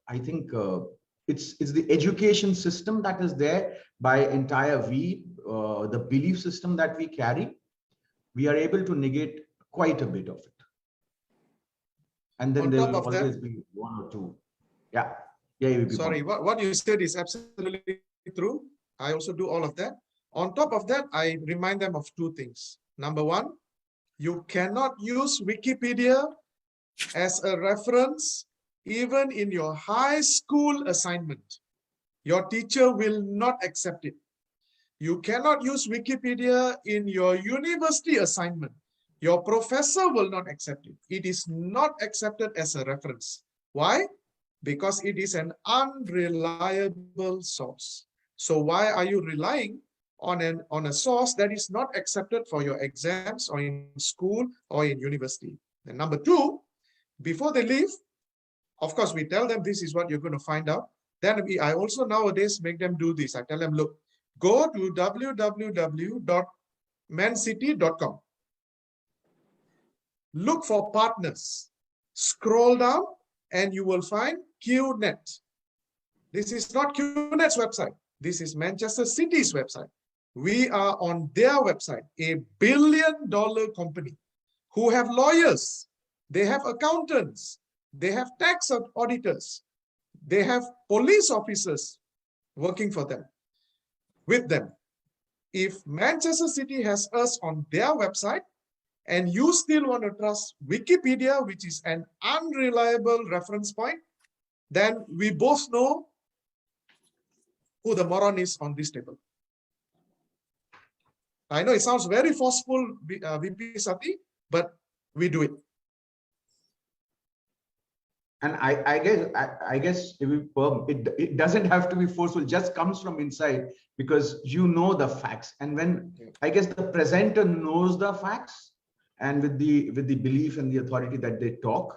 I think it's the education system that is there by entire the belief system that we carry. We are able to negate quite a bit of it. And then On there top will of always that, be one or two. Yeah. Yeah, AVP. Sorry, what you said is absolutely true. I also do all of that. On top of that, I remind them of two things. Number one, you cannot use Wikipedia as a reference even in your high school assignment. Your teacher will not accept it. You cannot use Wikipedia in your university assignment. Your professor will not accept it. It is not accepted as a reference. Why? Because it is an unreliable source. So why are you relying on a source that is not accepted for your exams or in school or in university? And number two, before they leave, of course, we tell them this is what you're going to find out. Then I also nowadays make them do this. I tell them, look, go to www.mancity.com. Look for partners. Scroll down and you will find QNet. This is not QNet's website. This is Manchester City's website. We are on their website, a billion-dollar company who have lawyers, they have accountants, they have tax auditors, they have police officers working for them, with them. If Manchester City has us on their website and you still want to trust Wikipedia, which is an unreliable reference point, then we both know who the moron is on this table. I know it sounds very forceful, VP Sathi, but we do it. And I guess it doesn't have to be forceful, it just comes from inside because you know the facts. And when I guess the presenter knows the facts and with the belief and the authority that they talk,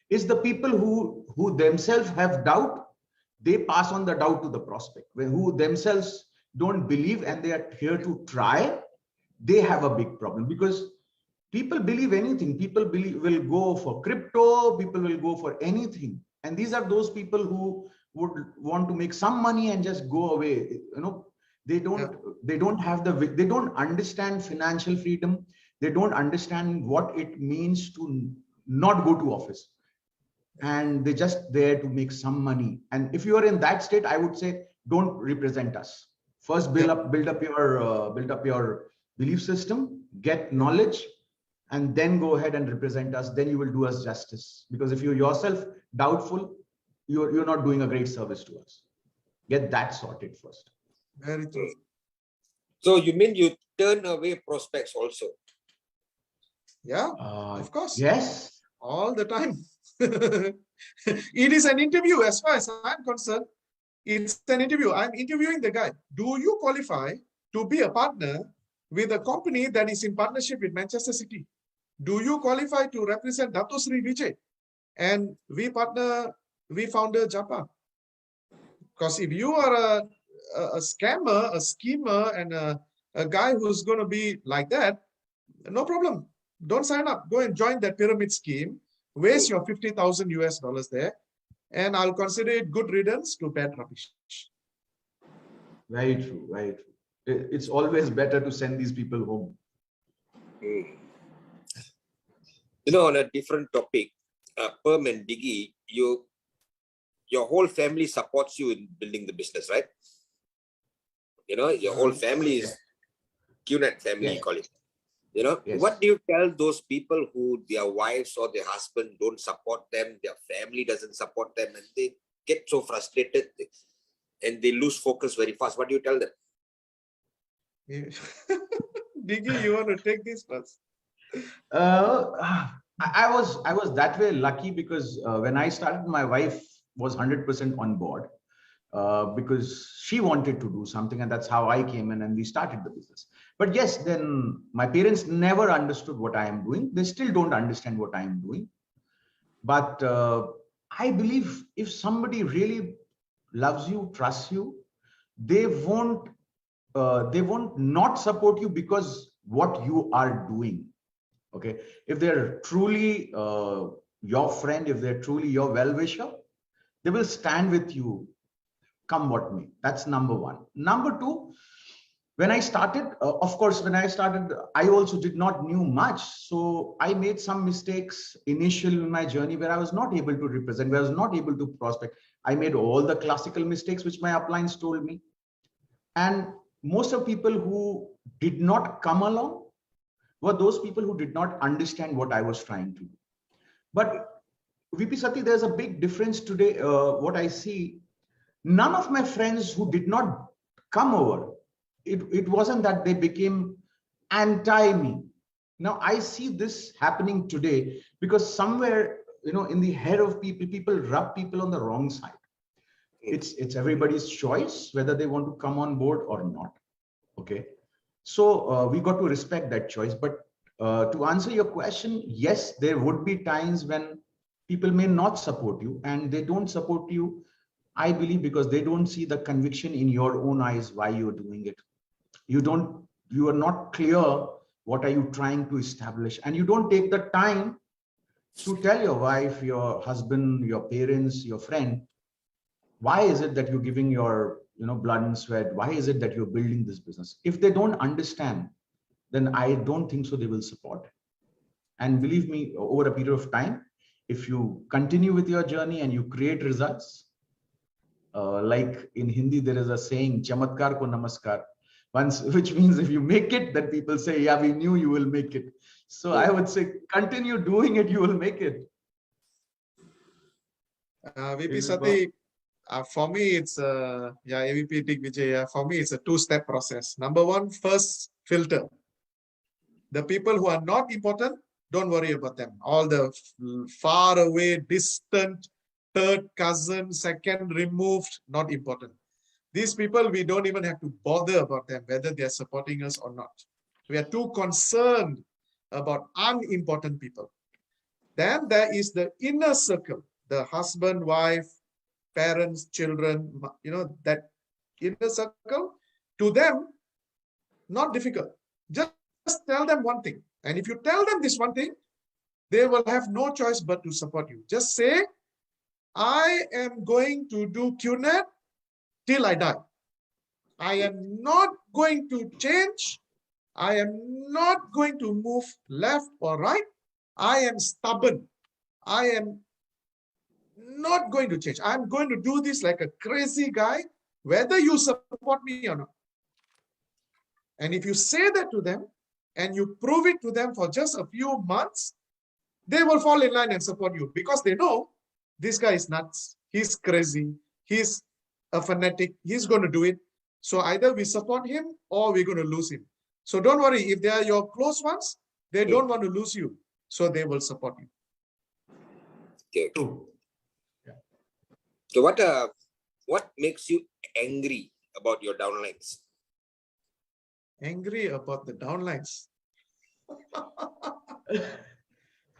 is the people who themselves have doubt, they pass on the doubt to the prospect. Who themselves don't believe and they are here to try, they have a big problem because people believe anything. People will go for crypto, people will go for anything. And these are those people who would want to make some money and just go away. You know, they don't understand financial freedom. They don't understand what it means to not go to office. And they're just there to make some money. And if you are in that state, I would say, don't represent us. First, build up your belief system, get knowledge, and then go ahead and represent us. Then you will do us justice. Because if you're yourself doubtful, you're not doing a great service to us. Get that sorted first. Very true. So you mean you turn away prospects also? Yeah, of course. Yes. All the time. It is an interview as far as I'm concerned. It's an interview. I'm interviewing the guy. Do you qualify to be a partner with a company that is in partnership with Manchester City? Do you qualify to represent Dato Sri Vijay and we founder Japa? Because if you are a scammer, a schemer, and a guy who's going to be like that, no problem. Don't sign up. Go and join that pyramid scheme. Waste your $50,000 there, and I'll consider it good riddance to bad rubbish. Very true. Very true. It's always better to send these people home. You know, on a different topic, Perm and Diggy, your whole family supports you in building the business, right? You know, your whole family is QNet family, call it. You know, what do you tell those people who their wives or their husband don't support them, their family doesn't support them, and they get so frustrated and they lose focus very fast? What do you tell them? Diggy, you want to take this first? I was that way lucky because when I started, my wife was 100% on board because she wanted to do something, and that's how I came in and we started the business. But yes, then my parents never understood what I am doing. They still don't understand what I am doing. But I believe if somebody really loves you, trusts you, they won't not support you because what you are doing. Okay, if they're truly your friend, if they're truly your well-wisher, They will stand with you, come what may. That's number one. Number two, when I started, of course, when I started, I also did not knew much. So I made some mistakes initially in my journey where I was not able to represent, where I was not able to prospect. I made all the classical mistakes which my uplines told me. And most of people who did not come along were those people who did not understand what I was trying to do. But VP Sathi, there's a big difference today. What I see, none of my friends who did not come over, it wasn't that they became anti me. Now I see this happening today because somewhere, in the head of people rub people on the wrong side. It's everybody's choice whether they want to come on board or not. Okay, so we got to respect that choice. But to answer your question, yes, there would be times when people may not support you, and they don't support you, I believe, because they don't see the conviction in your own eyes why you're doing it. You are not clear what are you trying to establish, and you don't take the time to tell your wife, your husband, your parents, your friend, why is it that you're giving your blood and sweat? Why is it that you're building this business? If they don't understand, then I don't think so they will support. And believe me, over a period of time, if you continue with your journey and you create results, like in Hindi, there is a saying, chamatkar ko namaskar. Which means if you make it, then people say, yeah, we knew you will make it. So I would say, continue doing it, you will make it. VP Sathi, for me, it's AVP Digvijay. For me, it's a two-step process. Number one, first filter. The people who are not important, don't worry about them. All the far away, distant, third cousin, second removed, not important. These people, we don't even have to bother about them, whether they are supporting us or not. We are too concerned about unimportant people. Then there is the inner circle, the husband, wife, parents, children, that inner circle. To them, not difficult. Just tell them one thing. And if you tell them this one thing, they will have no choice but to support you. Just say, I am going to do QNet till I die. I am not going to change. I am not going to move left or right. I am stubborn. I am not going to change. I'm going to do this like a crazy guy, whether you support me or not. And if you say that to them and you prove it to them for just a few months, they will fall in line and support you because they know this guy is nuts. He's crazy. He's a fanatic. He's going to do it. So either we support him or we're going to lose him. So don't worry. If they are your close ones, they don't want to lose you. So they will support you. Okay. So what makes you angry about your downlines? Angry about the downlines?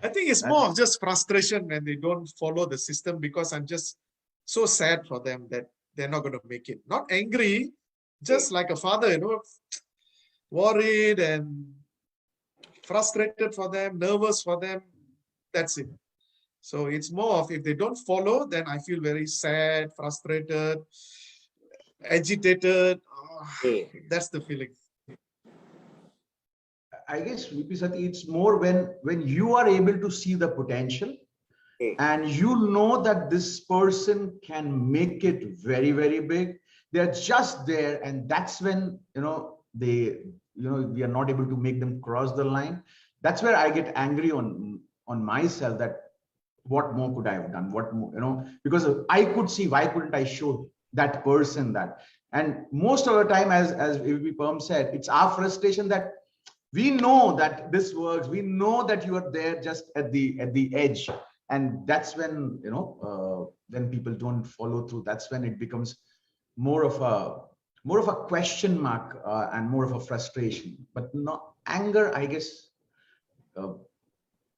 I think it's more of just frustration when they don't follow the system, because I'm just so sad for them that they're not going to make it. Not angry, just like a father, worried and frustrated for them, nervous for them. That's it. So it's more of, if they don't follow, then I feel very sad, frustrated, agitated. That's the feeling. I guess, VP Sathi, it's more when you are able to see the potential and you know that this person can make it very, very big. They're just there, and that's when we are not able to make them cross the line. That's where I get angry on myself, that what more could I have done? What more, because I could see, why couldn't I show that person that? And most of the time, as AVP Perm said, it's our frustration that we know that this works. We know that you are there just at the edge, and that's when when people don't follow through. That's when it becomes more of a question mark and more of a frustration, but not anger. I guess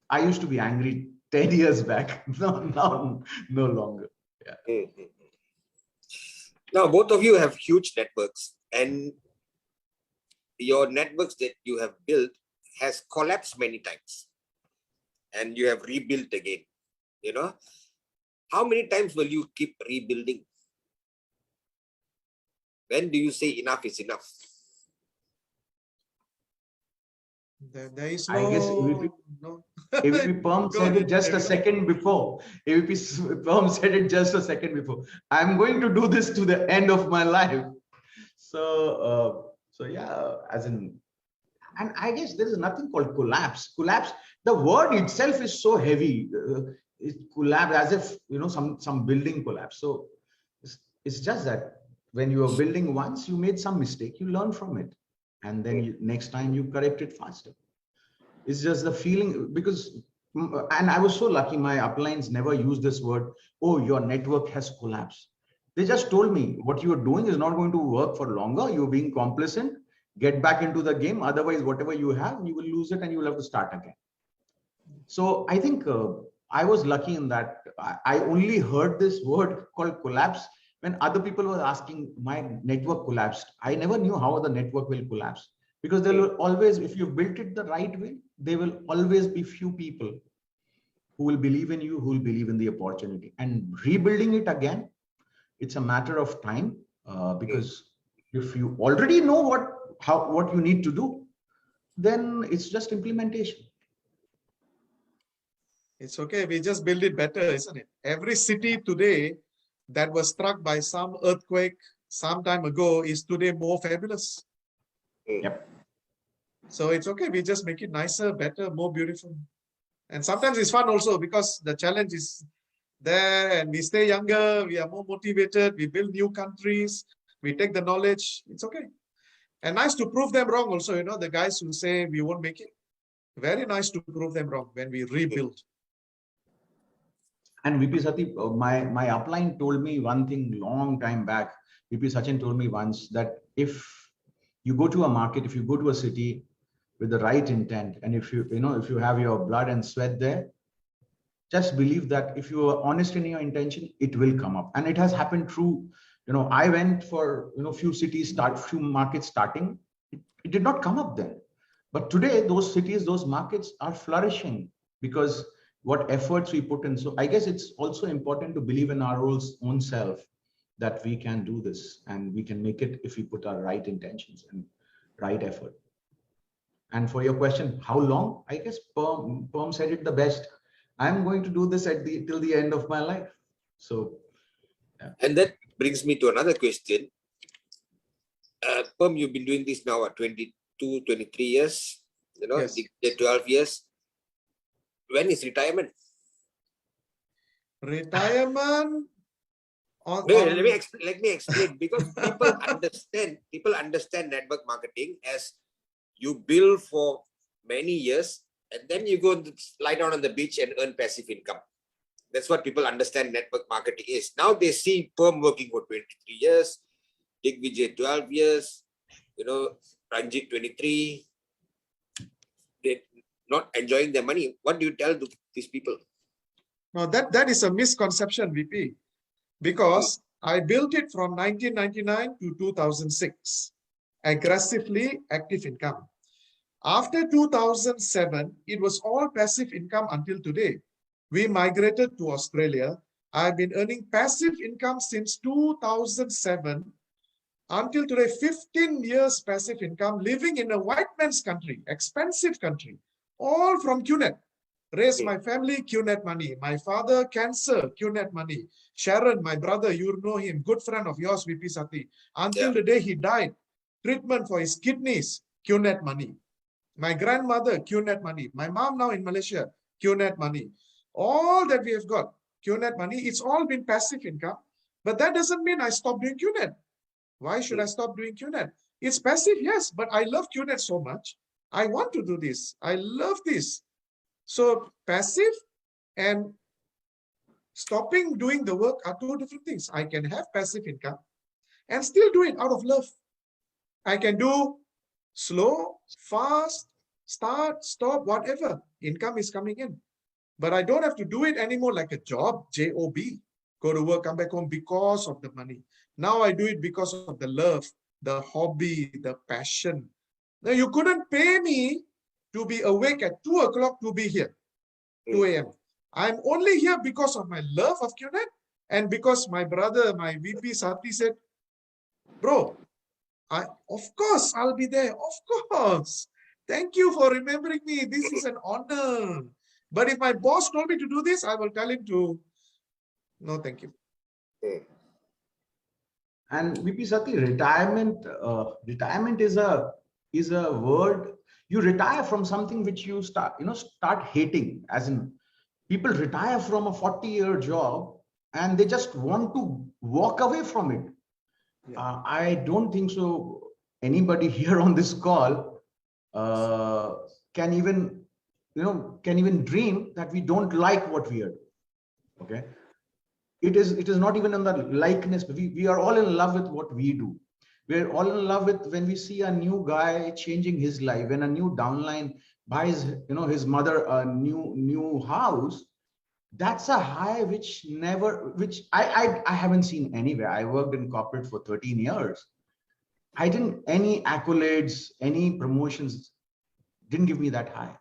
I used to be angry 10 years back. No longer. Yeah. Now both of you have huge networks, and your networks that you have built has collapsed many times, and you have rebuilt again. How many times will you keep rebuilding? When do you say enough is enough? There is I guess AVP no. Perm Go said it ahead, just a David. second before. AVP Perm said it just a second before. I'm going to do this to the end of my life. So yeah, as in, and I guess there is nothing called collapse. Collapse. The word itself is so heavy. It collapse as if some building collapse. So it's just that when you are building once, you made some mistake, you learn from it, and then next time you correct it faster. It's just the feeling, because and I was so lucky, my uplines never used this word, oh, your network has collapsed. They just told me what you are doing is not going to work for longer. You're being complacent. Get back into the game. Otherwise, whatever you have, you will lose it and you will have to start again. So I think I was lucky in that I only heard this word called collapse when other people were asking, my network collapsed. I never knew how the network will collapse, because there will always, if you built it the right way, there will always be few people who will believe in you, who will believe in the opportunity. And rebuilding it again, it's a matter of time, because if you already know what you need to do, then it's just implementation. It's okay. We just build it better, isn't it? Every city today that was struck by some earthquake some time ago is today more fabulous. Yep. So it's okay. We just make it nicer, better, more beautiful. And sometimes it's fun also, because the challenge is there and we stay younger, we are more motivated, we build new countries, we take the knowledge. It's okay. And nice to prove them wrong also, the guys who say we won't make it. Very nice to prove them wrong when we rebuild. And VP Sathi, my upline told me one thing long time back. VP Sachin told me once that if you go to a market, if you go to a city with the right intent, and if you have your blood and sweat there, just believe that if you are honest in your intention, it will come up. And it has happened through, I went for few markets starting, it did not come up then. But today, those cities, those markets are flourishing because what efforts we put in. So I guess it's also important to believe in our own self that we can do this and we can make it if we put our right intentions and right effort. And for your question, how long? I guess Perm said it the best. I'm going to do this till the end of my life. So, yeah. And that brings me to another question. Perm, you've been doing this now at 22, 23 years, Yes. 12 years. When is retirement? Retirement. Let me explain, because people understand network marketing as you build for many years and then you go and lie down on the beach and earn passive income. That's what people understand network marketing is. Now they see Perm working for 23 years, Digvijay 12 years, Ranjit 23. They're not enjoying their money. What do you tell to these people? No, that is a misconception, VP, because I built it from 1999 to 2006, aggressively active income. After 2007, it was all passive income until today. We migrated to Australia. I've been earning passive income since 2007 until today, 15 years passive income, living in a white man's country, expensive country, all from QNet. Raised my family, QNet money. My father, cancer, QNet money. Sharon, my brother, you know him, good friend of yours, VP Sathi. Until the day he died, treatment for his kidneys, QNet money. My grandmother, QNet money. My mom now in Malaysia, QNet money. All that we have got, QNet money, it's all been passive income. But that doesn't mean I stop doing QNet. Why should I stop doing QNet? It's passive, yes, but I love QNet so much. I want to do this. I love this. So passive and stopping doing the work are two different things. I can have passive income and still do it out of love. I can do slow, fast, start, stop, whatever. Income is coming in. But I don't have to do it anymore like a job, J-O-B. Go to work, come back home because of the money. Now I do it because of the love, the hobby, the passion. Now you couldn't pay me to be awake at 2 o'clock to be here, 2 a.m. I'm only here because of my love of QNet and because my brother, my VP Sathi said, bro, of course I'll be there. Of course. Thank you for remembering me. This is an honor. But if my boss told me to do this, I will tell him to, no, thank you. And VP Sathi, retirement is a word. You retire from something which you start hating. As in, people retire from a 40-year job and they just want to walk away from it. Yeah. I don't think so. Anybody here on this call can even dream that we don't like what we are doing. Okay. It is not even on the likeness, but we are all in love with what we do. We're all in love with when we see a new guy changing his life, when a new downline buys his mother a new house. That's a high which I haven't seen anywhere. I worked in corporate for 13 years. I didn't, any accolades, any promotions didn't give me that high.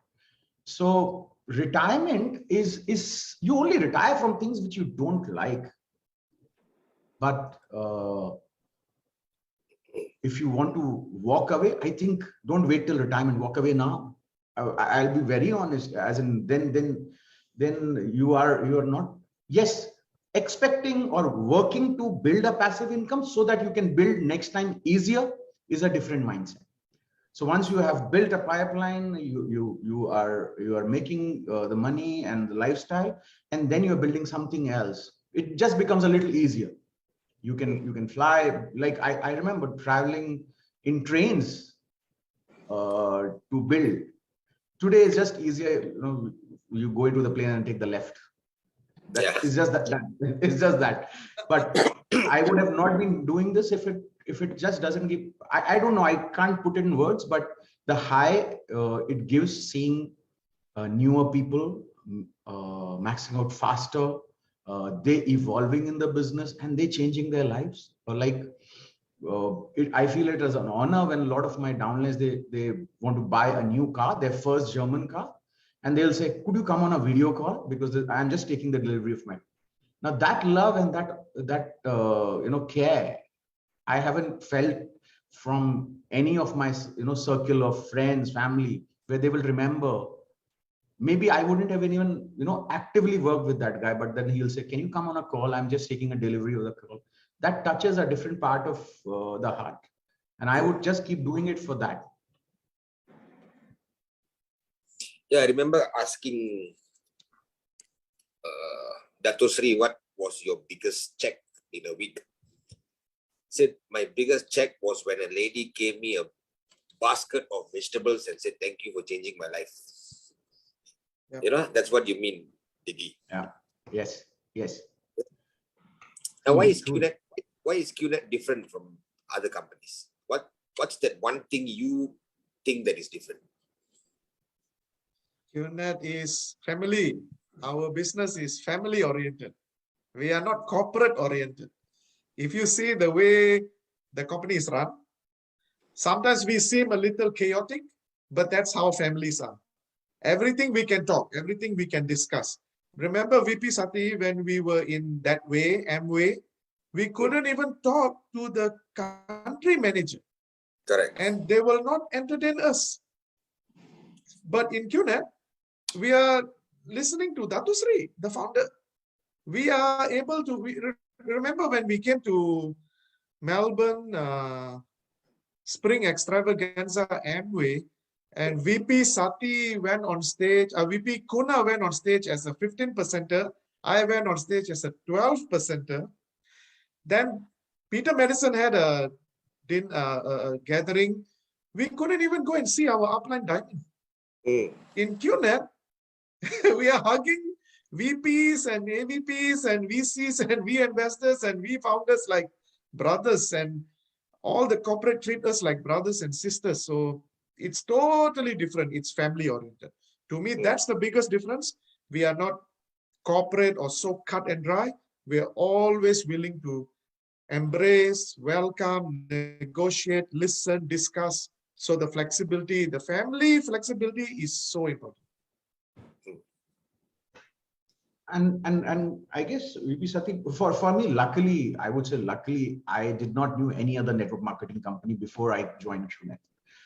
So retirement is you only retire from things which you don't like. But if you want to walk away, I think don't wait till retirement, walk away now. I'll be very honest, as in then you are not, yes, expecting or working to build a passive income so that you can build next time easier is a different mindset. So once you have built a pipeline, you are making the money and the lifestyle, and then you're building something else. It just becomes a little easier. You can fly. Like I remember traveling in trains to build. Today is just easier. You go into the plane and take the left. It's just that. It's just that. But I would have not been doing this if it just doesn't give. I don't know. I can't put it in words, but the high it gives seeing newer people maxing out faster, they evolving in the business and they changing their lives. I feel it as an honor when a lot of my downlines they want to buy a new car, their first German car, and they'll say, "Could you come on a video call because I'm just taking the delivery of my." Now that love and that care, I haven't felt from any of my circle of friends, family, where they will remember. Maybe I wouldn't have even actively worked with that guy, but then he'll say, "Can you come on a call? I'm just taking a delivery of the call." That touches a different part of the heart, and I would just keep doing it for that. Yeah, I remember asking Dato Sri, what was your biggest check in a week? Said my biggest check was when a lady gave me a basket of vegetables and said, "Thank you for changing my life." Yep. That's what you mean, Diggy. Yeah. Yes. Yes. Now, why is QNet different from other companies? What's that one thing you think that is different? QNet is family. Our business is family oriented. We are not corporate oriented. If you see the way the company is run, sometimes we seem a little chaotic, but that's how families are. Everything we can talk, everything we can discuss. Remember VP Sathi, when we were in that way, Amway, we couldn't even talk to the country manager. Correct. And they will not entertain us. But in QNet, we are listening to Dato Sri, the founder. We are able to, remember when we came to Melbourne Spring Extravaganza Amway, and VP Sathi went on stage, VP Kuna went on stage as a 15%er, I went on stage as a 12%er. Then Peter Madison had a gathering. We couldn't even go and see our upline diamond. In QNet, we are hugging VPs and AVPs and VCs and V investors and V founders like brothers, and all the corporate treat us like brothers and sisters. So it's totally different. It's family oriented. To me, that's the biggest difference. We are not corporate or so cut and dry. We are always willing to embrace, welcome, negotiate, listen, discuss. So the flexibility, the family flexibility is so important. And I guess VP Sathi, for me, luckily, I would say luckily, I did not knew any other network marketing company before I joined QNet.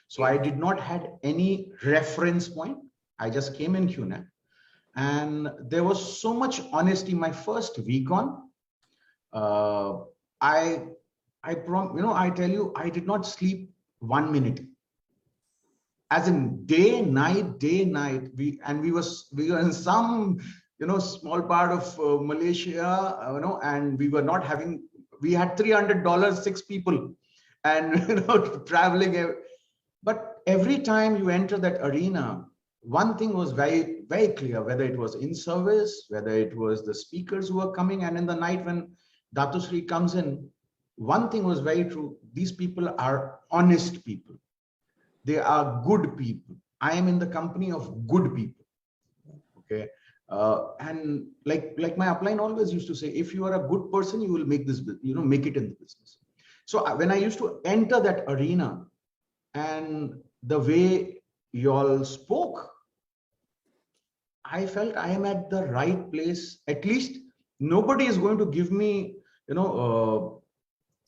So I did not had any reference point. I just came in QNet, and there was so much honesty. My first week on, I tell you, I did not sleep 1 minute. As in day, night. We were in some small part of Malaysia, and we were not having. We had $300, 6 people, and traveling. But every time you enter that arena, one thing was very, very clear, whether it was in service, whether it was the speakers who were coming, and in the night when Datu Sri comes in, one thing was very true. These people are honest people. They are good people. I am in the company of good people. Okay. And like my upline always used to say, if you are a good person, you will make this, make it in the business. So when I used to enter that arena, and the way you all spoke, I felt I am at the right place. At least nobody is going to give me,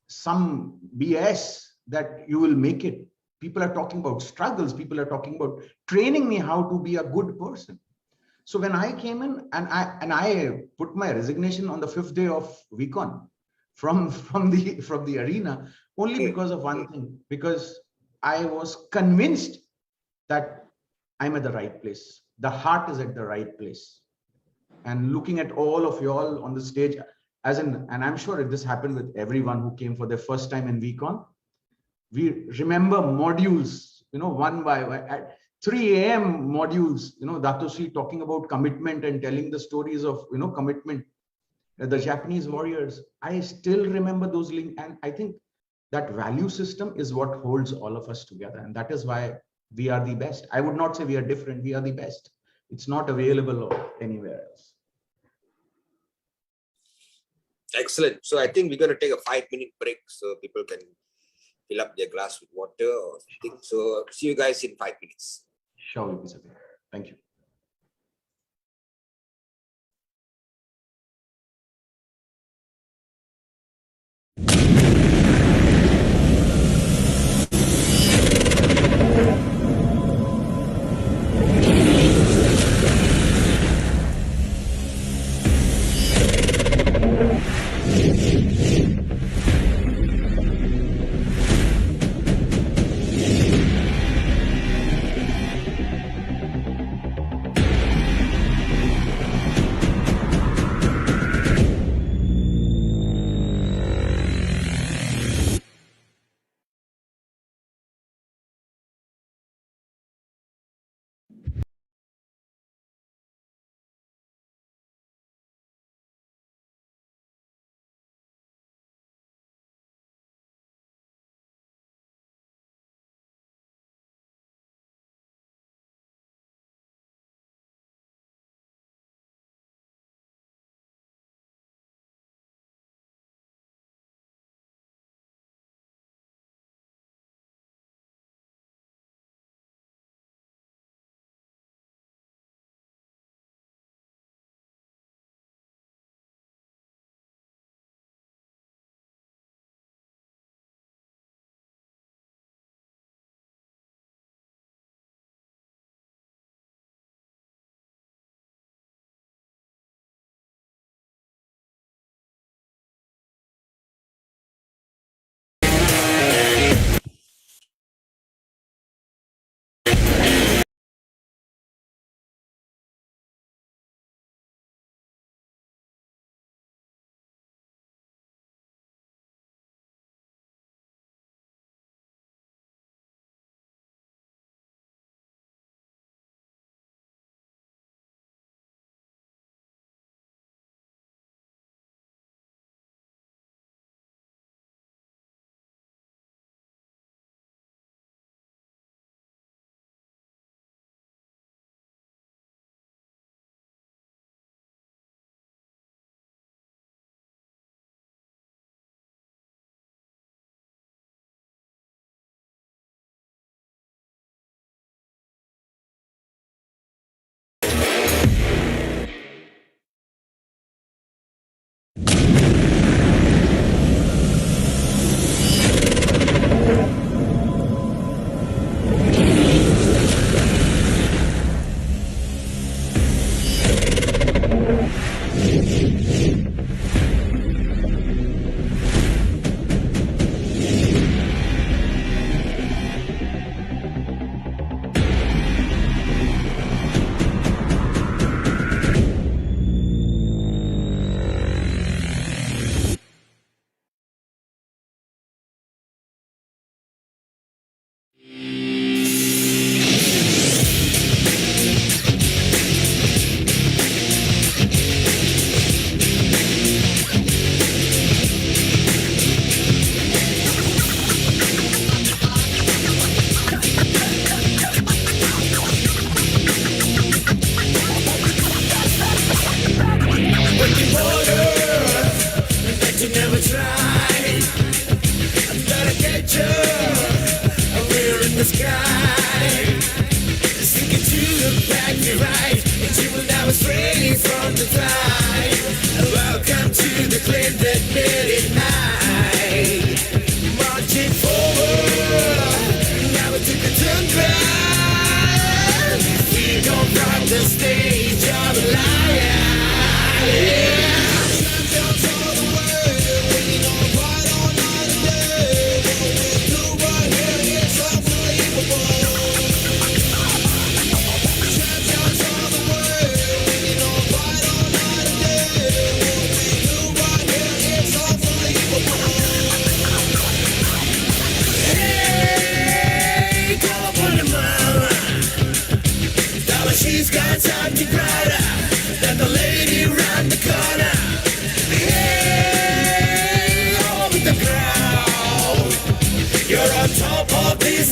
some BS that you will make it. People are talking about struggles. People are talking about training me how to be a good person. So when I came in, and I put my resignation on the 5th day of week on from the arena, only because of one thing, because I was convinced that I'm at the right place. The heart is at the right place. And looking at all of you all on the stage, and I'm sure this happened with everyone who came for their first time in VCon, we remember modules, one by one, at 3 a.m. modules, Datu Sri talking about commitment and telling the stories of, commitment, the Japanese warriors. I still remember those links. And I think that value system is what holds all of us together. And that is why we are the best. I would not say we are different. We are the best. It's not available anywhere else. Excellent. So I think we're going to take a 5-minute break so people can fill up their glass with water or something. So see you guys in 5 minutes. Sure, thank you.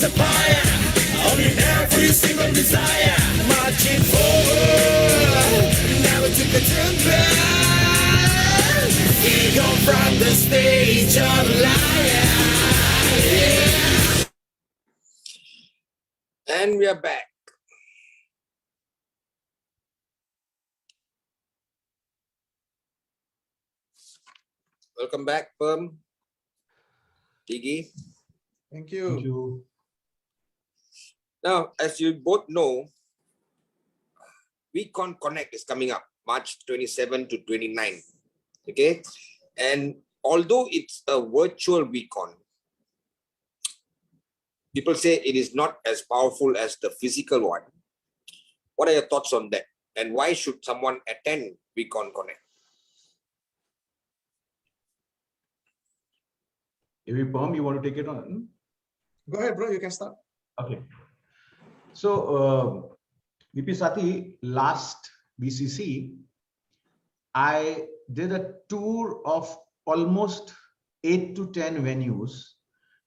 a fire on every single desire. Marching forward, never took a turn back. We go from the stage of liar. Yeah. And we are back. Welcome back, Perm. Diggy. Thank you. Thank you. Now, as you both know, WeCon Connect is coming up March 27 to 29. Okay. And although it's a virtual WeCon, people say it is not as powerful as the physical one. What are your thoughts on that? And why should someone attend WeCon Connect? AVP Perm, you want to take it on? Go ahead, bro. You can start. Okay. So, VP Sathi, last VCC, I did a tour of almost 8 to 10 venues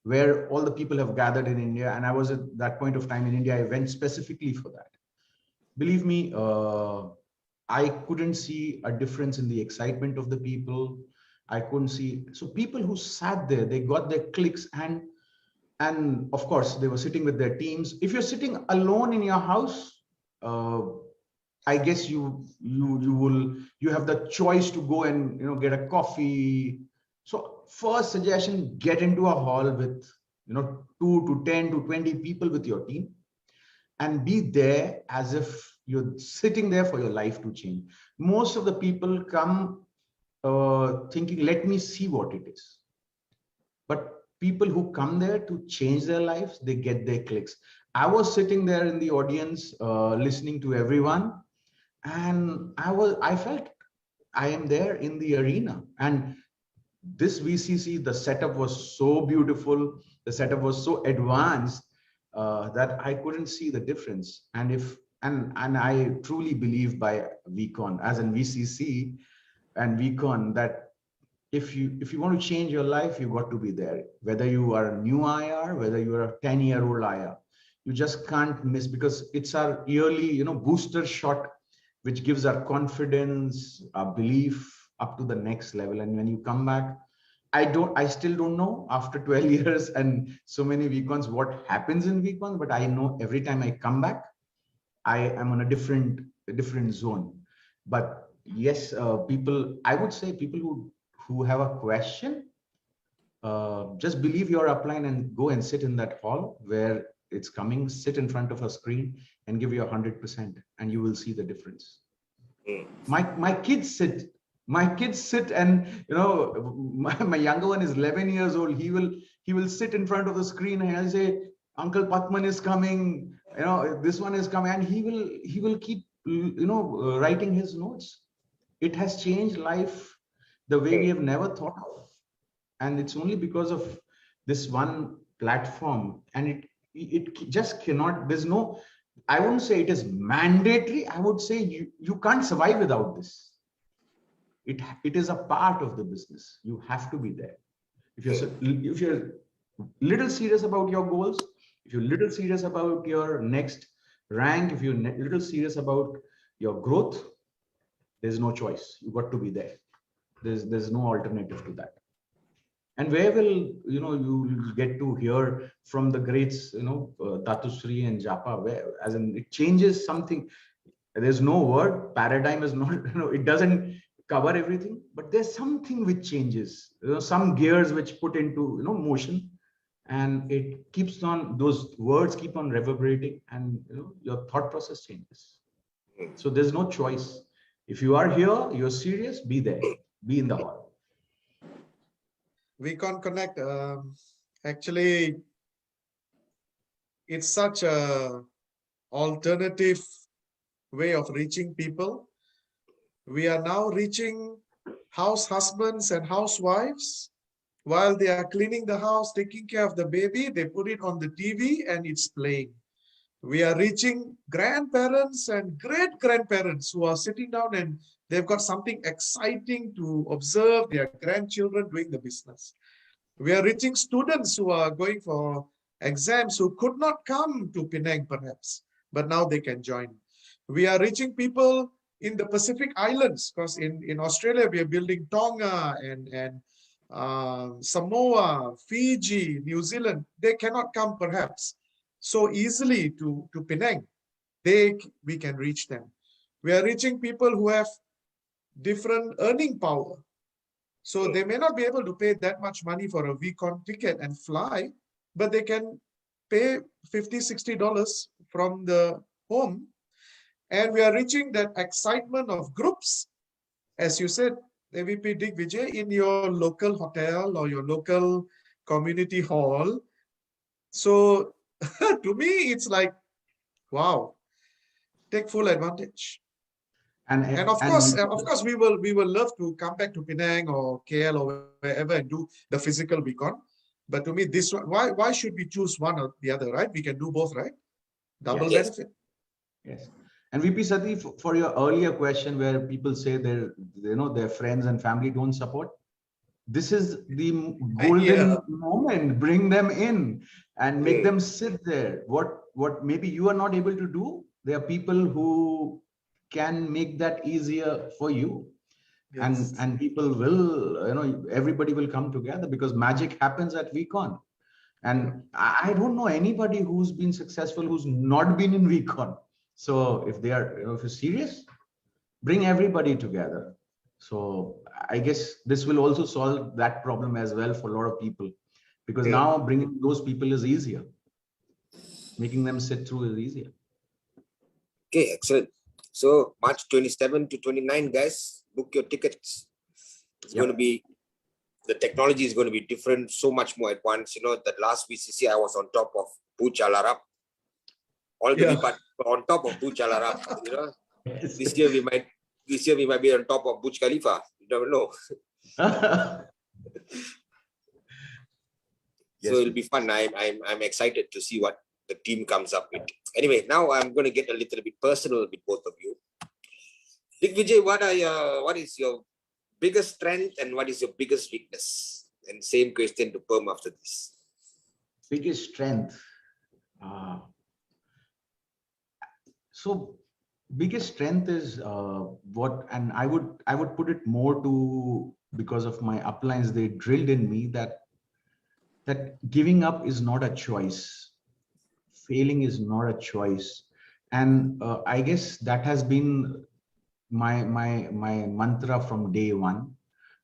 where all the people have gathered in India. And I was at that point of time in India. I went specifically for that. Believe me, I couldn't see a difference in the excitement of the people. I couldn't see. So people who sat there, they got their clicks, and of course they were sitting with their teams. If you're sitting alone in your house, I guess you have the choice to go and get a coffee. So first suggestion, get into a hall with 2 to 10 to 20 people with your team, and be there as if you're sitting there for your life to change. Most of the people come thinking, let me see what it is. But people who come there to change their lives, they get their clicks. I was sitting there in the audience, listening to everyone, and I felt I am there in the arena. And this VCC, the setup was so beautiful, the setup was so advanced that I couldn't see the difference. And I truly believe by WeCon, as in VCC and WeCon, that if you want to change your life, you got to be there. Whether you are a new IR, whether you are a 10-year-old IR, you just can't miss, because it's our yearly booster shot, which gives our confidence, our belief up to the next level. And when you come back, I still don't know after 12 years and so many WeCons what happens in WeCons, but I know every time I come back, I am on a different zone. But yes, I would say people who have a question, just believe your upline and go and sit in that hall where it's coming, sit in front of a screen and give your 100%, and you will see the difference. My kids sit and my younger one is 11 years old. He will sit in front of the screen and I'll say, Uncle Patman is coming, this one is coming, and he will keep writing his notes. It has changed life the way we have never thought of, and it's only because of this one platform. And it just cannot, there's no, I wouldn't say it is mandatory. I would say you can't survive without this. It is a part of the business. You have to be there. If you're little serious about your goals, if you're little serious about your next rank, if you're little serious about your growth, there's no choice. You got to be there. There's no alternative to that. And where will you get to hear from the greats, Datusri and Japa, where as in it changes something. There's no word, paradigm is not, it doesn't cover everything, but there's something which changes, some gears which put into motion, and it keeps on, those words keep on reverberating, and your thought process changes. So there's no choice. If you are here, you're serious, be there, be in the hall. WeCon Connect, actually, it's such a alternative way of reaching people. We are now reaching house husbands and housewives. While they are cleaning the house, taking care of the baby, they put it on the TV and it's playing. We are reaching grandparents and great-grandparents who are sitting down and they've got something exciting to observe their grandchildren doing the business. We are reaching students who are going for exams who could not come to Penang perhaps, but now they can join. We are reaching people in the Pacific Islands, because in Australia, we are building Tonga and Samoa, Fiji, New Zealand. They cannot come perhaps so easily to Penang. We can reach them. We are reaching people who have different earning power. So they may not be able to pay that much money for a VCon ticket and fly, but they can pay $50-60 from the home. And we are reaching that excitement of groups, as you said, AVP Digvijay, in your local hotel or your local community hall. So to me, it's like, wow, take full advantage. And of course, we will love to come back to Penang or KL or wherever and do the physical VCon. But to me, this one, why should we choose one or the other, right? We can do both, right? Double benefit. Yes. And VP Sathi, for your earlier question where people say their friends and family don't support, this is the golden moment. Bring them in and make them sit there. What maybe you are not able to do, there are people who can make that easier for you. Yes. And people will, everybody will come together because magic happens at VCon. And I don't know anybody who's been successful who's not been in VCon. So if they are, if you're serious, bring everybody together. So I guess this will also solve that problem as well for a lot of people, because now bringing those people is easier. Making them sit through is easier. Okay, excellent. So March 27 to 29, guys, book your tickets. It's going to be, the technology is going to be different, so much more advanced. That last VCC I was on top of Burj Al Arab. All the people on top of Burj Al Arab. Yes. This year we might be on top of Burj Khalifa. You never know. So it'll be fun. I'm excited to see what the team comes up with. Anyway, now I'm going to get a little bit personal with both of you. Digvijay, what is your biggest strength and what is your biggest weakness? And same question to Perm after this. Biggest strength. So biggest strength is and I would put it more to, because of my uplines, they drilled in me that giving up is not a choice. Failing is not a choice. And I guess that has been my mantra from day one.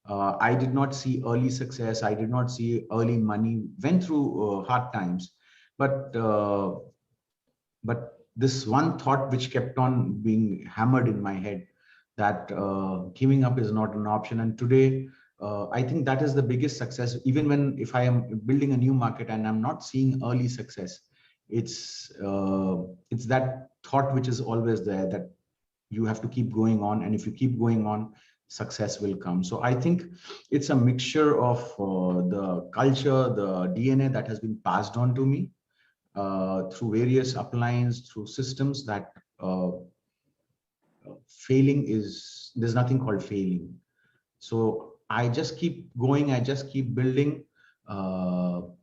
I did not see early success. I did not see early money. Went through hard times, but this one thought which kept on being hammered in my head, that giving up is not an option. And today, I think that is the biggest success. Even if I am building a new market and I'm not seeing early success, it's that thought which is always there, that you have to keep going on, and if you keep going on, success will come. So I think it's a mixture of the culture, the DNA that has been passed on to me through various uplines, through systems, that there's nothing called failing. So I just keep going, I just keep building, and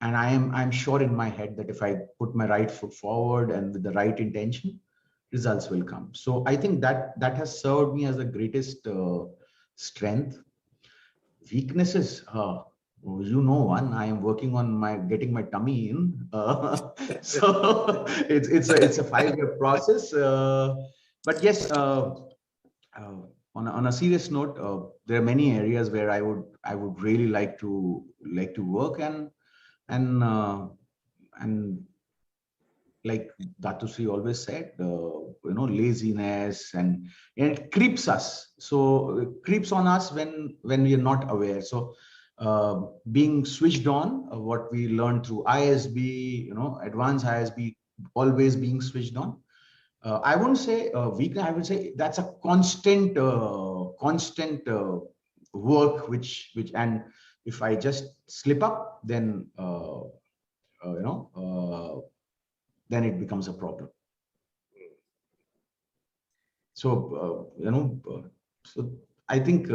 I'm sure in my head that if I put my right foot forward and with the right intention, results will come. So I think that has served me as the greatest strength. Weaknesses, one, I am working on getting my tummy in. So it's a 5-year process. But yes, on a serious note, there are many areas where I would really like to work, and like Datusri always said, laziness and it creeps us. So it creeps on us when we are not aware. So being switched on, what we learned through ISB, advanced ISB, always being switched on. I wouldn't say weakness. I would say that's a constant work, and if I just slip up, then then it becomes a problem. So so I think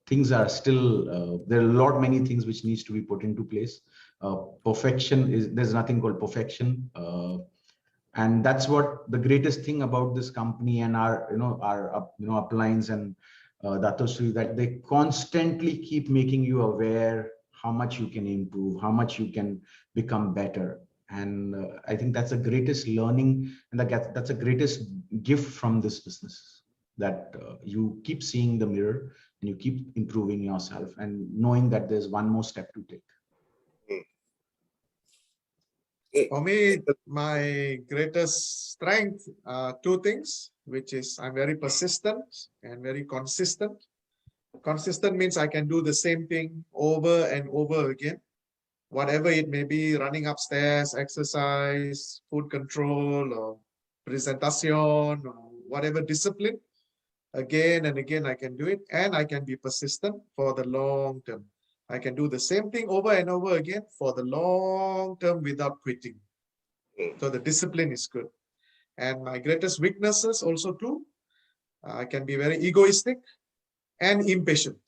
things are still there are many things which needs to be put into place. there's nothing called perfection. And that's what the greatest thing about this company and our uplines and Dato-Sri, that they constantly keep making you aware how much you can improve, how much you can become better. And I think that's the greatest learning, and that's the greatest gift from this business, that you keep seeing the mirror and you keep improving yourself and knowing that there's one more step to take. For me, my greatest strength are two things, which is I'm very persistent and very consistent. Consistent means I can do the same thing over and over again, whatever it may be, running upstairs, exercise, food control, or presentation, or whatever discipline. Again and again, I can do it, and I can be persistent for the long term. I can do the same thing over and over again for the long term without quitting. So the discipline is good. And my greatest weaknesses also too, I can be very egoistic and impatient.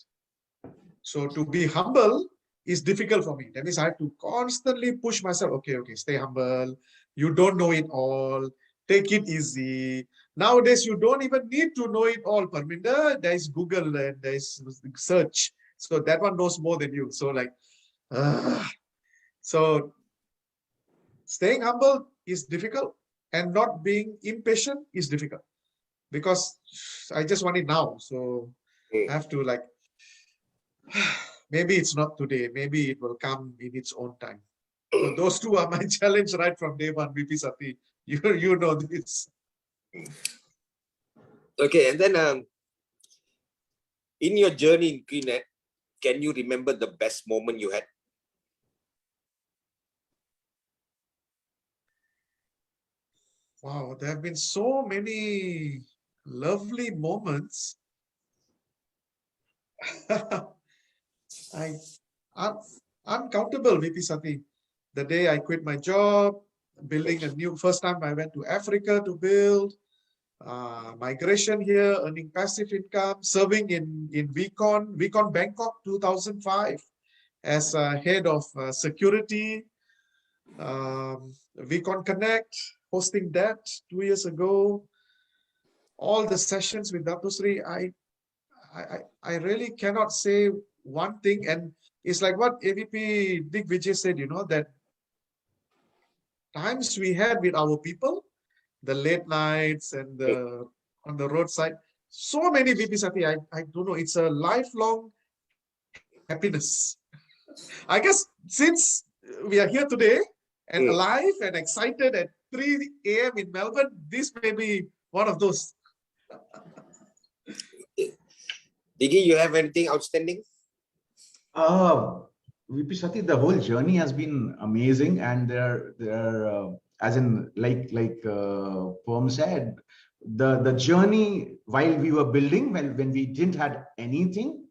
So to be humble is difficult for me. That means I have to constantly push myself. Okay, stay humble. You don't know it all. Take it easy. Nowadays, you don't even need to know it all, Perminder. There is Google and there is search. So that one knows more than you. So so staying humble is difficult, and not being impatient is difficult, because I just want it now. So I have to maybe it's not today, maybe it will come in its own time. So those two are my challenge right from day one, VP Sathi. You know this. Okay, and then in your journey in QNet, can you remember the best moment you had? Wow, there have been so many lovely moments. Uncountable, VP Sathi. The day I quit my job, building a new, first time I went to Africa to build, migration here, earning passive income, serving in Vcon Bangkok 2005 as head of security, Vcon Connect, hosting that 2 years ago. All the sessions with Dato-Sri, I really cannot say one thing, and it's like what AVP Digvijay said, that times we had with our people, the late nights and on the roadside, so many VP Sathi, I don't know, it's a lifelong happiness. I guess since we are here today and alive and excited at 3 a.m. in Melbourne, this may be one of those. Diggy, you have anything outstanding? VP Sathi, the whole journey has been amazing, and there are as in like Perm said, the journey while we were building, when we didn't had anything,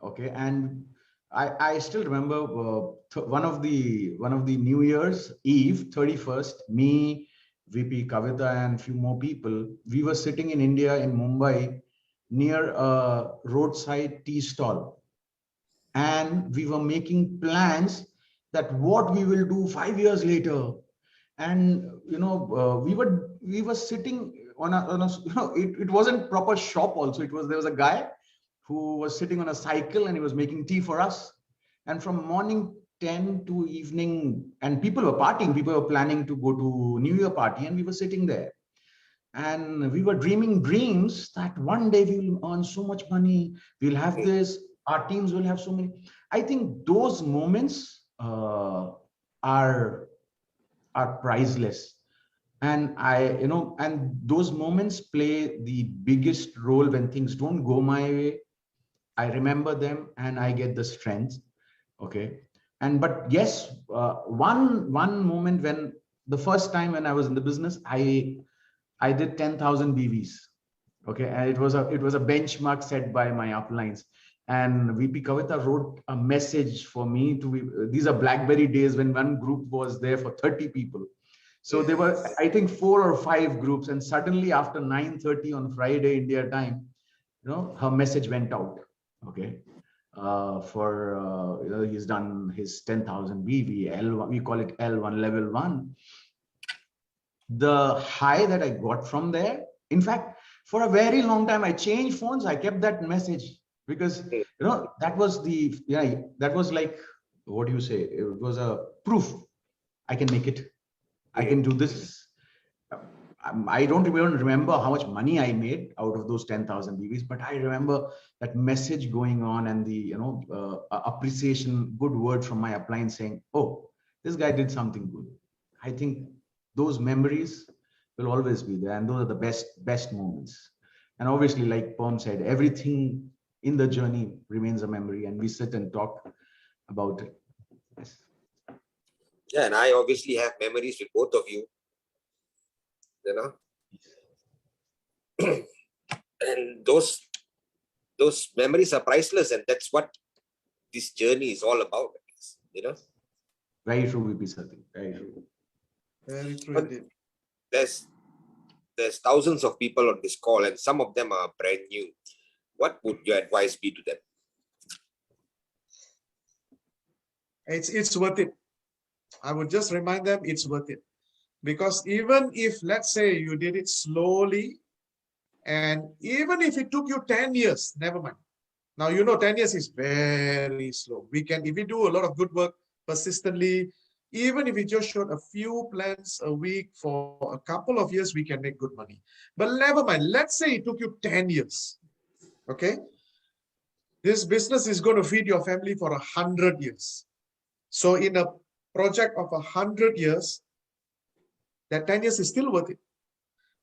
okay, and I still remember one of the New Year's Eve 31st, me, VP Kavita and few more people, we were sitting in India in Mumbai near a roadside tea stall, and we were making plans that what we will do 5 years later. And we were sitting on a it wasn't proper shop also. There was a guy who was sitting on a cycle and he was making tea for us. And from morning 10 to evening, and people were partying, people were planning to go to New Year party, and we were sitting there. And we were dreaming dreams that one day we will earn so much money, we'll have this, our teams will have so many. I think those moments are priceless. And and those moments play the biggest role when things don't go my way. I remember them and I get the strength. Okay. But yes, one moment, when the first time when I was in the business, I did 10,000 BVs. Okay. And it was a benchmark set by my uplines. And VP Kavita wrote a message for me these are BlackBerry days when one group was there for 30 people. So there were, I think, 4 or 5 groups. And suddenly after 9:30 on Friday, India time, her message went out. Okay. He's done his 10,000 BV, L1, we call it L1, level 1. The high that I got from there, in fact, for a very long time, I changed phones. I kept that message because, that was that was like, what do you say? It was a proof. I can make it. I can do this. I don't even remember how much money I made out of those 10,000 BVs, but I remember that message going on and the, appreciation, good word from my upline saying, oh, this guy did something good. I think those memories will always be there. And those are the best moments. And obviously, like Perm said, everything in the journey remains a memory and we sit and talk about it. Yes. Yeah, and I obviously have memories with both of you. And those memories are priceless, and that's what this journey is all about. Very true, VP Sathi. Very true. Very true. There's thousands of people on this call, and some of them are brand new. What would your advice be to them? It's worth it. I would just remind them it's worth it. Because even if, let's say, you did it slowly, and even if it took you 10 years, never mind. Now, 10 years is very slow. If we do a lot of good work persistently, even if we just showed a few plans a week for a couple of years, we can make good money. But never mind. Let's say it took you 10 years. Okay. This business is going to feed your family for 100 years. So in a project of 100 years, that 10 years is still worth it.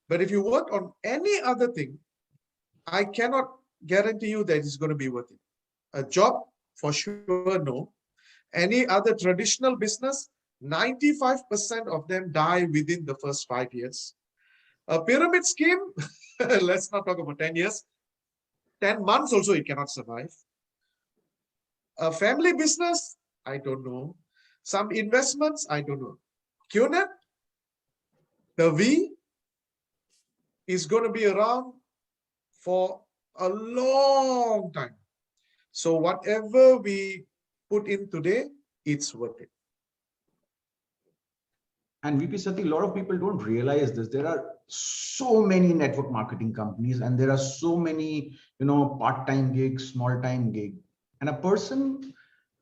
But if you work on any other thing, I cannot guarantee you that it's going to be worth it. A job, for sure, no. Any other traditional business, 95% of them die within the first 5 years. A pyramid scheme, let's not talk about 10 years. 10 months also it cannot survive. A family business, I don't know. Some investments, I don't know. QNET, the V is going to be around for a long time. So whatever we put in today, it's worth it. And VP Sathi, a lot of people don't realize this. There are so many network marketing companies and there are so many, part-time gigs, small-time gig. And a person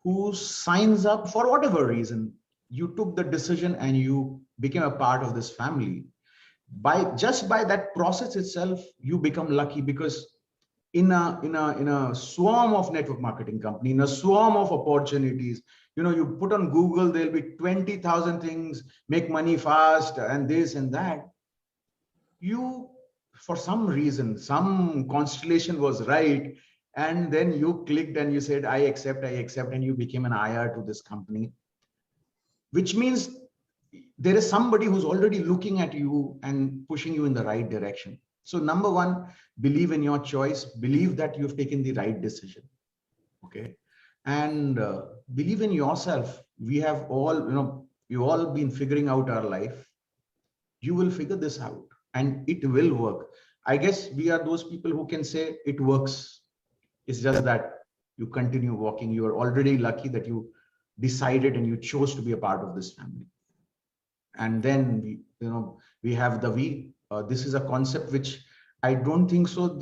who signs up for whatever reason, you took the decision and you became a part of this family. Just by that process itself, you become lucky, because in a swarm of network marketing company, in a swarm of opportunities, you put on Google, there'll be 20,000 things, make money fast and this and that. You, for some reason, some constellation was right. And then you clicked and you said, I accept, and you became an IR to this company, which means there is somebody who's already looking at you and pushing you in the right direction. So number one, believe in your choice, believe that you've taken the right decision. Okay. And believe in yourself. We have all, we've all been figuring out our life. You will figure this out and it will work. I guess we are those people who can say it works. It's just that you continue walking. You are already lucky that you decided and you chose to be a part of this family. And then we have the V. This is a concept which I don't think so.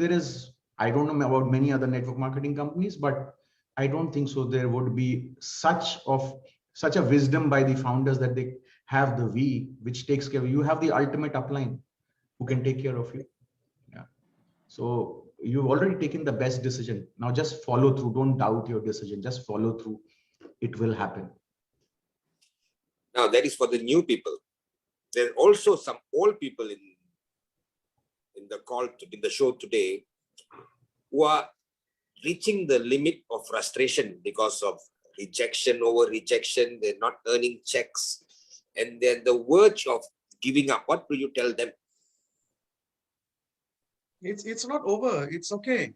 I don't know about many other network marketing companies, but I don't think so there would be such a wisdom by the founders that they have the V, which takes care of you. Have the ultimate upline who can take care of you. Yeah. So you've already taken the best decision. Now just follow through. Don't doubt your decision. Just follow through. It will happen. Now that is for the new people. There are also some old people in the call, in the show today, who are reaching the limit of frustration because of rejection over rejection. They're not earning checks and they're the verge of giving up. What will you tell them? It's not over. It's okay.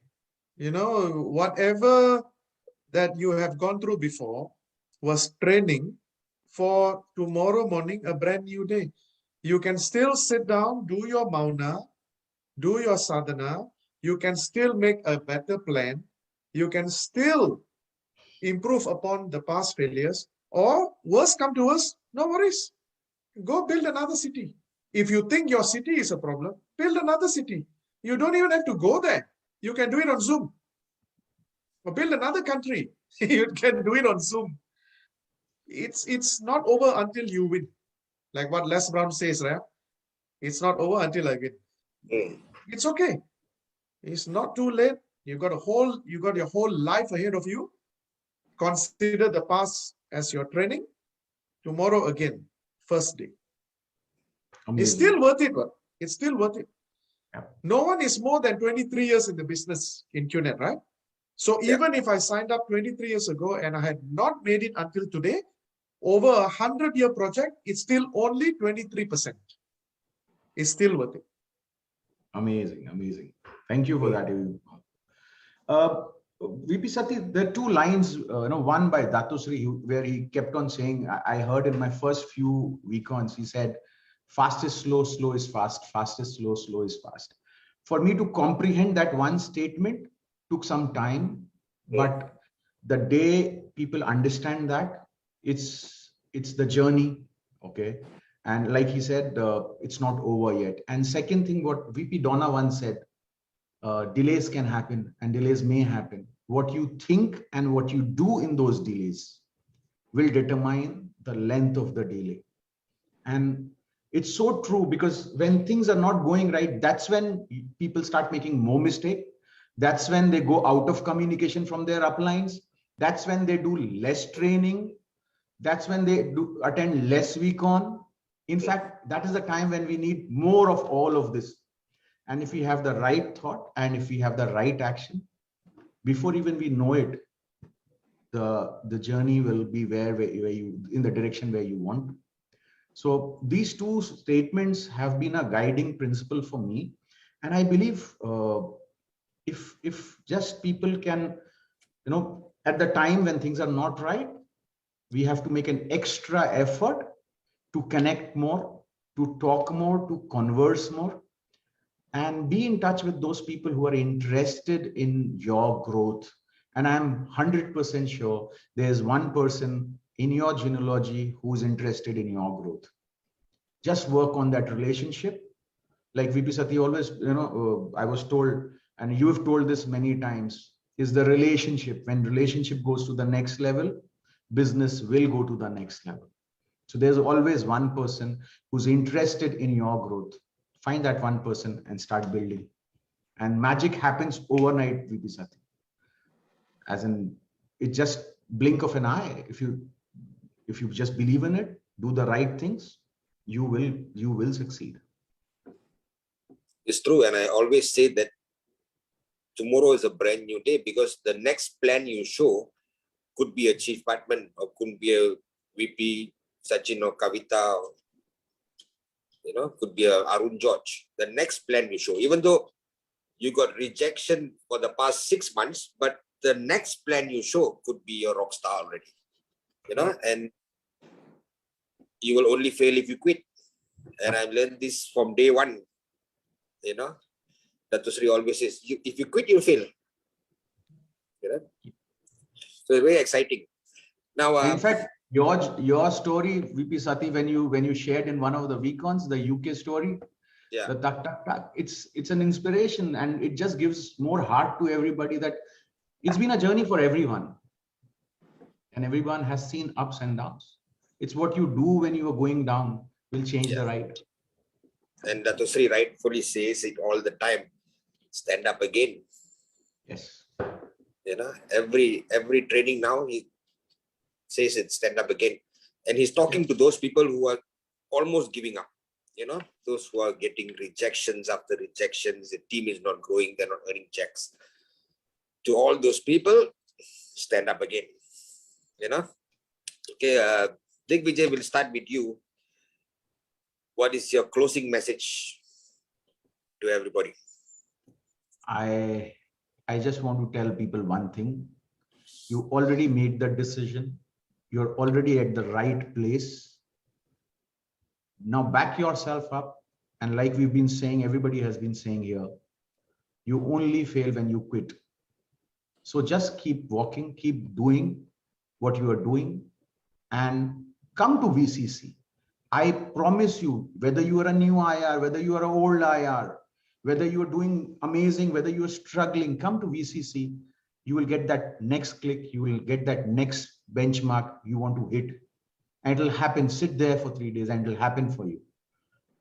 Whatever that you have gone through before was training for tomorrow morning, a brand new day. You can still sit down, do your mauna, do your sadhana. You can still make a better plan. You can still improve upon the past failures, or worse come to worse, no worries. Go build another city. If you think your city is a problem, build another city. You don't even have to go there. You can do it on Zoom. Or build another country. You can do it on Zoom. It's not over until you win. Like what Les Brown says, right? It's not over until I win. It's okay. It's not too late. You got your whole life ahead of you. Consider the past as your training. Tomorrow again, first day. Amazing. It's still worth it, but it's still worth it. Yeah. No one is more than 23 years in the business in QNet, right? So even if I signed up 23 years ago and I had not made it until today, over a 100-year project, it's still only 23%. It's still worth it. Amazing, amazing. Thank you for that. VP Sathi, there are two lines, one by Datusri, where he kept on saying, I heard in my first few weekends, he said, fast is slow, slow is fast, fast is slow, slow is fast. For me to comprehend that one statement took some time, but the day people understand that, it's the journey, okay? And like he said, it's not over yet. And second thing, what VP Donna once said, delays can happen and delays may happen. What you think and what you do in those delays will determine the length of the delay. And it's so true, because when things are not going right, that's when people start making more mistake. That's when they go out of communication from their uplines. That's when they do less training. That's when they do attend less week on. In fact, that is the time when we need more of all of this. And if we have the right thought and if we have the right action, before even we know it, the journey will be where you in the direction where you want. So these two statements have been a guiding principle for me. And I believe if just people can, at the time when things are not right, we have to make an extra effort to connect more, to talk more, to converse more, and be in touch with those people who are interested in your growth. And I'm 100% sure there's one person in your genealogy who's interested in your growth. Just work on that relationship. Like VP Sathi always, I was told, and you have told this many times, is the relationship. When relationship goes to the next level, business will go to the next level. So there's always one person who's interested in your growth. Find that one person and start building. And magic happens overnight, VP Sathi. As in, it just blink of an eye. If you just believe in it, do the right things, you will succeed. It's true. And I always say that tomorrow is a brand new day, because the next plan you show could be a chief partner, or could be a VP Sachin or Kavita, or, could be a Arun George. The next plan you show, even though you got rejection for the past 6 months, but the next plan you show could be a rock star already, and you will only fail if you quit. And I've learned this from day one, Datusri always says, if you quit, you'll fail. So it's very exciting. Now, in fact, your story, VP Sathi, when you shared in one of the weekends, the UK story, the tuck, tuck, tuck, it's an inspiration, and it just gives more heart to everybody that it's been a journey for everyone, and everyone has seen ups and downs. It's what you do when you are going down will change the ride. And Datusri rightfully says it all the time. Stand up again. Yes. Every training now he says it, stand up again. And he's talking to those people who are almost giving up. Those who are getting rejections after rejections. The team is not growing. They're not earning checks. To all those people, stand up again. Okay, Digvijay, will start with you. What is your closing message to everybody? I just want to tell people one thing. You already made the decision. You're already at the right place. Now back yourself up. And like we've been saying, everybody has been saying here, you only fail when you quit. So just keep walking, keep doing, what you are doing, and come to VCC. I promise you, whether you are a new IR, whether you are an old IR, whether you are doing amazing, whether you are struggling, come to VCC. You will get that next click. You will get that next benchmark you want to hit. And it will happen. Sit there for 3 days and it will happen for you.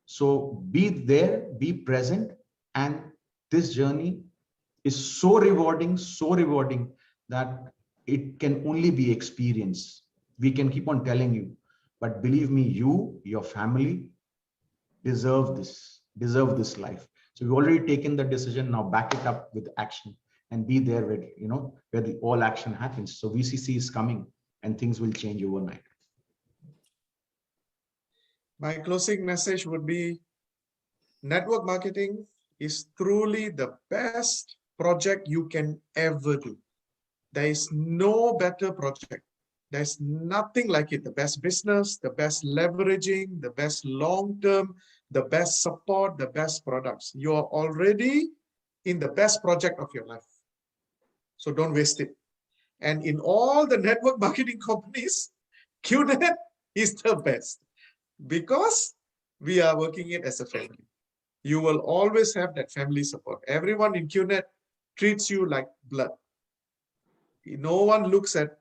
So be there, be present. And this journey is so rewarding that it can only be experienced. We can keep on telling you, but believe me, you, your family deserve this life. So we've already taken the decision. Now back it up with action and be there where, where the all action happens. So VCC is coming and things will change overnight. My closing message would be, network marketing is truly the best project you can ever do. There is no better project. There's nothing like it. The best business, the best leveraging, the best long-term, the best support, the best products. You are already in the best project of your life. So don't waste it. And in all the network marketing companies, QNet is the best because we are working it as a family. You will always have that family support. Everyone in QNet treats you like blood. No one looks at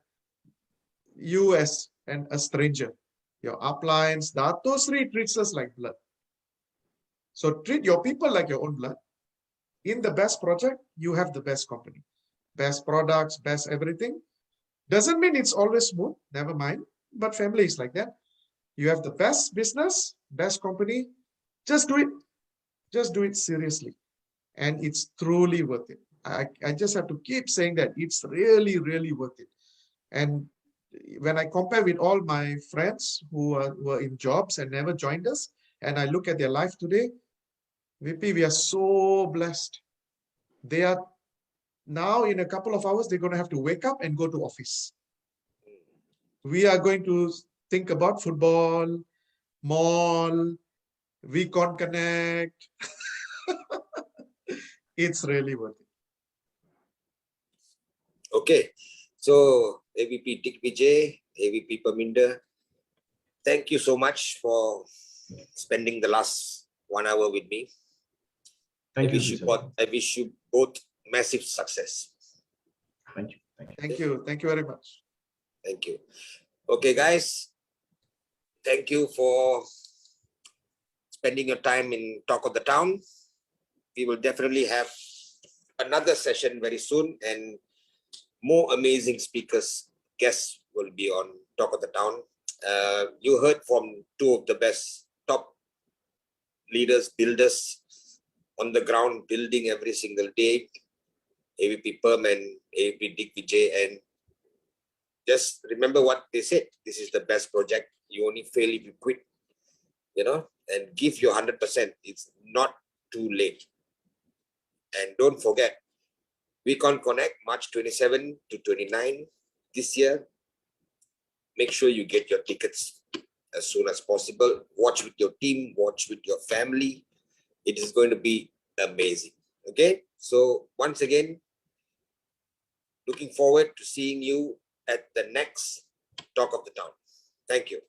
you as a stranger. Your uplines, Dato Sri treats us like blood. So treat your people like your own blood. In the best project, you have the best company. Best products, best everything. Doesn't mean it's always smooth, never mind. But family is like that. You have the best business, best company. Just do it. Just do it seriously. And it's truly worth it. I just have to keep saying that it's really, really worth it. And when I compare with all my friends who were in jobs and never joined us, and I look at their life today, VP, we are so blessed. They are now, in a couple of hours, they're going to have to wake up and go to office. We are going to think about football, mall, VCon Connect. It's really worth it. Okay, so AVP Digvijay, AVP Perminder, thank you so much for spending the last 1 hour with me. I wish you both massive success. Thank you. Thank you. Thank you very much. Thank you. Okay, guys, thank you for spending your time in Talk of the Town. We will definitely have another session very soon, and more amazing speakers, guests will be on Talk of the Town. You heard from two of the best top leaders, builders on the ground, building every single day, AVP Perm and AVP Digvijay. And just remember what they said. This is the best project. You only fail if you quit, and give your 100%. It's not too late. And don't forget, VCon Connect, March 27 to 29 this year. Make sure you get your tickets as soon as possible. Watch with your team, watch with your family. It is going to be amazing. Okay, so once again, looking forward to seeing you at the next Talk of the Town. Thank you.